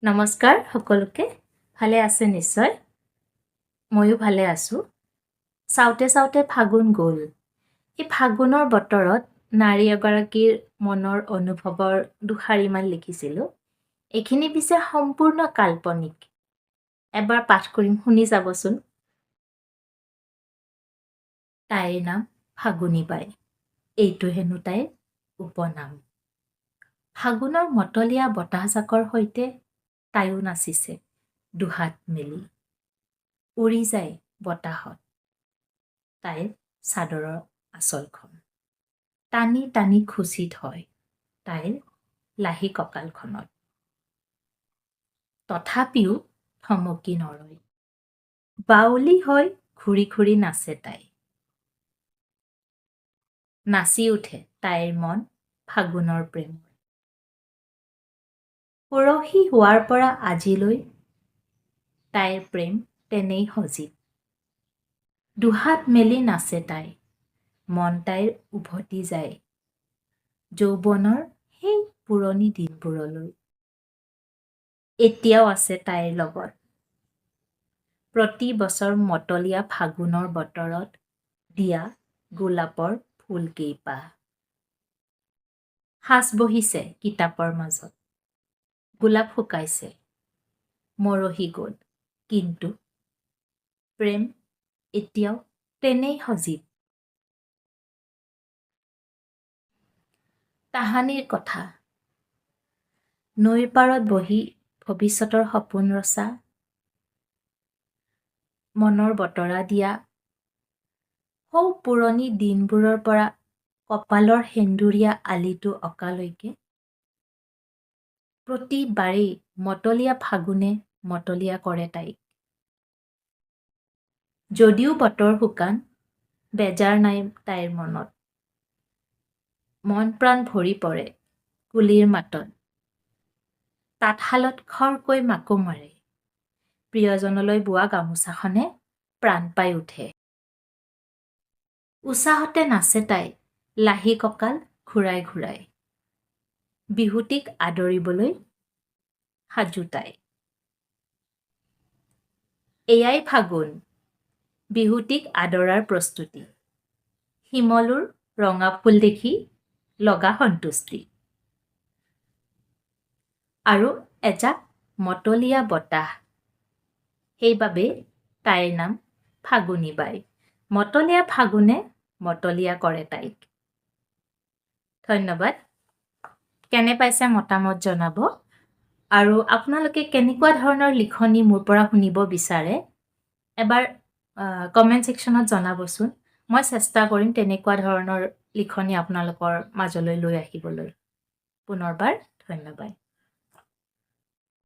নমস্কাৰ সকলোকে ভালে আছে নিশ্চয় ময়ো ভালে আছো চাওতে ফাগুন গ'ল এই ফাগুনৰ বতৰত নাৰী এগৰাকীৰ মনৰ অনুভৱৰ দুখাৰিমান লিখিছিলোঁ এইখিনি পিছে সম্পূৰ্ণ কাল্পনিক এবাৰ পাঠ কৰিম শুনি যাবচোন তাইৰ নাম ফাগুনি বাই এইটো হেনো তাইৰ উপনাম ফাগুনৰ মতলীয়া বতাহজাকৰ সৈতে তাইও নাচিছে দুহাত মেলি উৰি যায় বতাহত তাইৰ চাদৰৰ আঁচলখন টানি টানি খুচি থয় তাইৰ লাহি কঁকালখনত তথাপিও থমকি নৰয় বাউলী হৈ ঘূৰি ঘূৰি নাচে তাই নাচি উঠে তাইৰ মন ফাগুনৰ প্ৰেমৰ পৰহি হোৱাৰ পৰা আজিলৈ তাইৰ প্ৰেম তেনেই সজীৱ দুহাত মেলি নাচে তাই মন তাইৰ উভতি যায় যৌৱনৰ সেই পুৰণি দিনবোৰলৈ এতিয়াও আছে তাইৰ লগত প্ৰতি বছৰ মতলীয়া ফাগুনৰ বতৰত দিয়া গোলাপৰ ফুলকেইপাহ সাজ বহিছে কিতাপৰ মাজত গোলাপ শুকাইছে মৰহি গ'ল কিন্তু প্ৰেম এতিয়াও তেনেই সজীৱ তাহানিৰ কথা নৈৰ পাৰত বহি ভৱিষ্যতৰ সপোন ৰচা মনৰ বতৰা দিয়া সৌ পুৰণি দিনবোৰৰ পৰা কপালৰ সেন্দুৰীয়া আলিটো অঁকালৈকে প্ৰতিবাৰেই মতলীয়া ফাগুনে মতলীয়া কৰে তাইক যদিও বতৰ শুকান বেজাৰ নাই তাইৰ মনত মন প্ৰাণ ভৰি পৰে কুলিৰ মাতত তাঁতশালত খৰকৈ মাকো মাৰে প্ৰিয়জনলৈ বোৱা গামোচাখনে প্ৰাণ পাই উঠে উৎসাহতে নাচে তাই লাহি কঁকাল ঘূৰাই ঘূৰাই বিহুটিক আদৰিবলৈ সাজু তাই এয়াই ফাগুন বিহুটিক আদৰাৰ প্ৰস্তুতি শিমলুৰ ৰঙা ফুল দেখি লগা সন্তুষ্টি আৰু এজাক মতলীয়া বতাহ সেইবাবে তাইৰ নাম ফাগুনি বাই মতলীয়া ফাগুনে মতলীয়া কৰে তাইক ধন্যবাদ কেনে পাইছে মতামত জনাব আৰু আপোনালোকে কেনেকুৱা ধৰণৰ লিখনি মোৰ পৰা শুনিব বিচাৰে এবাৰ কমেণ্ট ছেকশ্যনত জনাবচোন মই চেষ্টা কৰিম তেনেকুৱা ধৰণৰ লিখনি আপোনালোকৰ মাজলৈ লৈ আহিবলৈ পুনৰবাৰ ধন্যবাদ